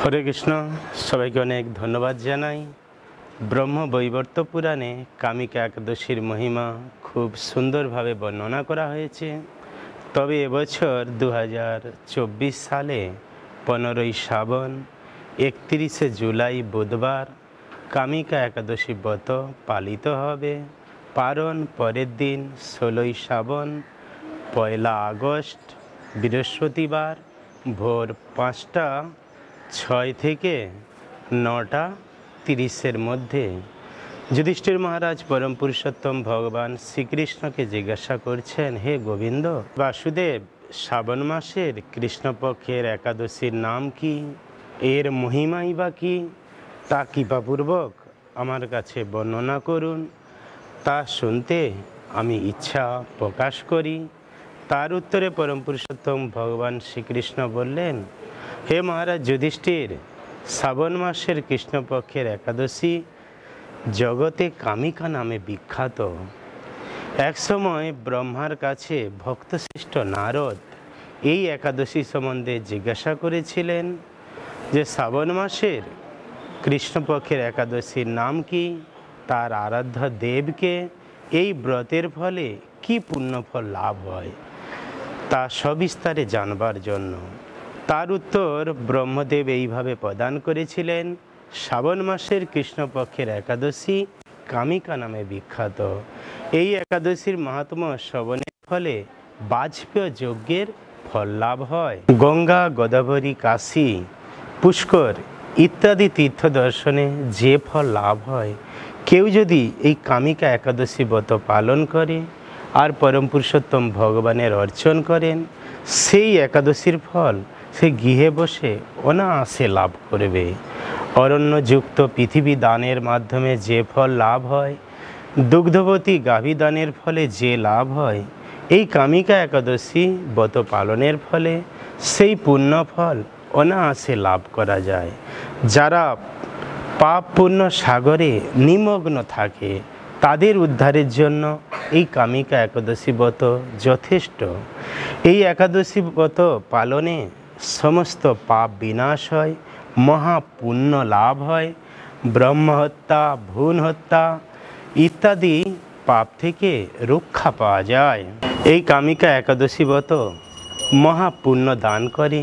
হরে কৃষ্ণ। সবাইকে অনেক ধন্যবাদ জানাই। ব্রহ্মবৈবর্ত পুরাণে কামিকা একাদশীর মহিমা খুব সুন্দরভাবে বর্ণনা করা হয়েছে। তবে এবছর 2024 সালে 15ই শ্রাবণ 31শে জুলাই বুধবার কামিকা একাদশী ব্রত পালিত হবে। পারণ পরের দিন 16ই শ্রাবণ 1 আগস্ট বৃহস্পতিবার ভোর 5:06 থেকে 9:30 মধ্যে। যুধিষ্ঠির মহারাজ পরম পুরুষোত্তম ভগবান শ্রীকৃষ্ণকে জিজ্ঞাসা করছেন, হে গোবিন্দ বাসুদেব, শ্রাবণ মাসের কৃষ্ণপক্ষের একাদশীর নাম কি, এর মহিমাই বা কি, তা কৃপাপূর্বক আমার কাছে বর্ণনা করুন। তা শুনতে আমি ইচ্ছা প্রকাশ করি। তার উত্তরে পরম পুরুষোত্তম ভগবান শ্রীকৃষ্ণ বললেন, হে মহারাজ যুধিষ্ঠির, শ্রাবণ মাসের কৃষ্ণপক্ষের একাদশী জগতে কামিকা নামে বিখ্যাত। একসময় ব্রহ্মার কাছে ভক্তশ্রেষ্ঠ নারদ এই একাদশী সম্বন্ধে জিজ্ঞাসা করেছিলেন যে শ্রাবণ মাসের কৃষ্ণপক্ষের একাদশীর নাম কি, তার আরাধ্য দেবকে, এই ব্রতের ফলে কি পুণ্যফল লাভ হয়, তা সবিস্তারে জানবার জন্য। তার উত্তর ব্রহ্মদেব এইভাবে প্রদান করেছিলেন, শ্রাবণ মাসের কৃষ্ণপক্ষের একাদশী কামিকা নামে বিখ্যাত। এই একাদশীর মাহাত্ম্য শ্রবণের ফলে বাজপেয় যজ্ঞের ফল লাভ হয়। গঙ্গা, গোদাবরী, কাশী, পুষ্কর ইত্যাদি তীর্থ দর্শনে যে ফল লাভ হয়, কেউ যদি এই কামিকা একাদশী ব্রত পালন করে আর পরম পুরুষোত্তম ভগবানের অর্চন করেন, সেই একাদশীর ফল সে গৃহে বসে অনায়াসে লাভ করবে। অরণ্যযুক্ত পৃথিবী দানের মাধ্যমে যে ফল লাভ হয়, দুগ্ধবতী গাভী দানের ফলে যে লাভ হয়, এই কামিকা একাদশী ব্রত পালনের ফলে সেই পুণ্য ফল অনায়াসে লাভ করা যায়। যারা পাপ পুণ্য সাগরে নিমগ্ন থাকে, তাদের উদ্ধারের জন্য এই কামিকা একাদশী ব্রত যথেষ্ট। এই একাদশী ব্রত পালনে সমস্ত পাপ বিনাশ হয়, মহাপুণ্য লাভ হয়, ব্রহ্মহত্যা, ভ্রূণ হত্যা ইত্যাদি পাপ থেকে রক্ষা পাওয়া যায়। এই কামিকা একাদশী ব্রত মহাপুণ্য দান করে।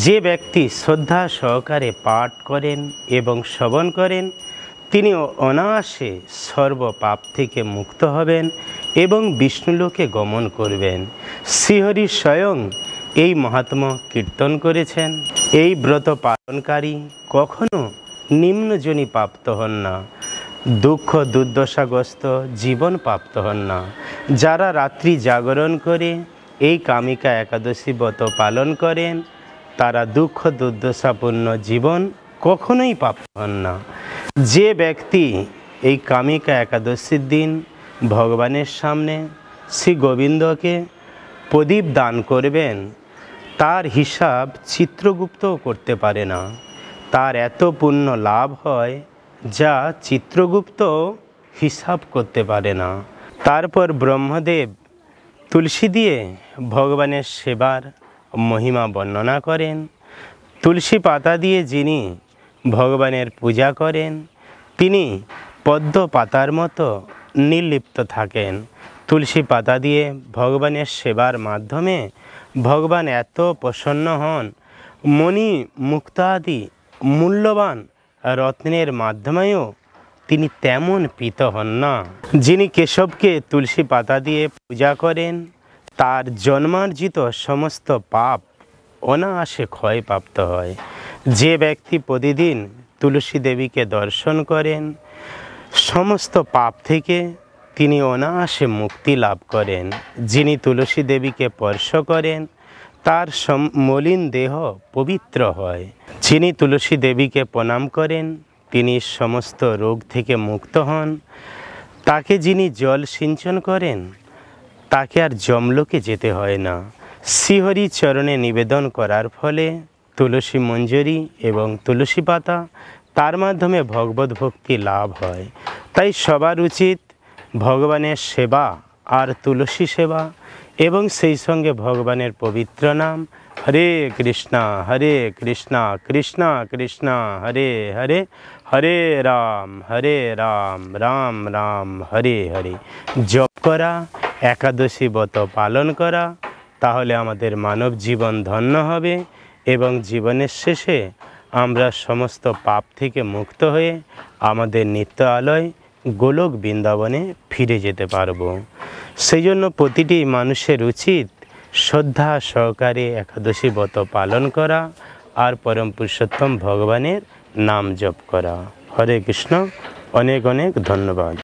যে ব্যক্তি শ্রদ্ধা সহকারে পাঠ করেন এবং শ্রবণ করেন, তিনি অনায়াসে সর্বপাপ থেকে মুক্ত হবেন এবং বিষ্ণুলোকে গমন করবেন। শ্রীহরি স্বয়ং এই মাহাত্ম্য কীর্তন করেছেন। এই ব্রত পালনকারী কখনো নিম্নজনী প্রাপ্ত হন না, দুঃখ দুর্দশাগ্রস্ত জীবন প্রাপ্ত হন না। যারা রাত্রি জাগরণ করে এই কামিকা একাদশী ব্রত পালন করেন, তারা দুঃখ দুর্দশাপূর্ণ জীবন কখনোই প্রাপ্ত হন না। যে ব্যক্তি এই কামিকা একাদশীর দিন ভগবানের সামনে শ্রী গোবিন্দকে প্রদীপ দান করবেন, তার হিসাব চিত্রগুপ্তও করতে পারে না। তার এত পুণ্য লাভ হয় যা চিত্রগুপ্ত হিসাব করতে পারে না। তারপর ব্রহ্মদেব তুলসী দিয়ে ভগবানের সেবার মহিমা বর্ণনা করেন। তুলসী পাতা দিয়ে যিনি ভগবানের পূজা করেন, তিনি পদ্ম পাতার মতো নির্লিপ্ত থাকেন। তুলসী পাতা দিয়ে ভগবানের সেবার মাধ্যমে ভগবান এত প্রসন্ন হন, মণি মুক্তাদি মূল্যবান রত্নের মাধ্যমেও তিনি তেমন প্রীত হন না। যিনি কেশবকে তুলসী পাতা দিয়ে পূজা করেন, তার জন্মার্জিত সমস্ত পাপ অনায়াসে ক্ষয়প্রাপ্ত হয়। যে ব্যক্তি প্রতিদিন তুলসী দেবীকে দর্শন করেন, সমস্ত পাপ থেকে তিনি অনায়াসে মুক্তি লাভ করেন। যিনি তুলসী দেবীকে স্পর্শ করেন, তার মলিন দেহ পবিত্র হয়। যিনি তুলসী দেবীকে প্রণাম করেন, তিনি সমস্ত রোগ থেকে মুক্ত হন। তাকে যিনি জল সিঞ্চন করেন, তাকে আর যমলোকে যেতে হয় না। শ্রীহরি চরণে নিবেদন করার ফলে তুলসী মঞ্জরি এবং তুলসী পাতা, তার মাধ্যমে ভগবত ভক্তি লাভ হয়। তাই সবার উচিত ভগবানের সেবা আর তুলসী সেবা এবং সেই সঙ্গে ভগবানের পবিত্র নাম হরে কৃষ্ণ কৃষ্ণ কৃষ্ণ হরে হরে, হরে রাম রাম রাম হরে হরে। জপ করা, একাদশী ব্রত পালন করা, তাহলে আমাদের মানব জীবন ধন্য হবে এবং জীবনের শেষে আমরা সমস্ত পাপ থেকে মুক্ত হয়ে আমাদের নিত্য আলয় গোলক বৃন্দাবনে ফিরে যেতে পারব। সেই জন্য প্রতিটি মানুষের উচিত শ্রদ্ধা সহকারে একাদশী ব্রত পালন করা আর পরম পুরুষোত্তম ভগবানের নাম জপ করা। হরে কৃষ্ণ, অনেক অনেক ধন্যবাদ।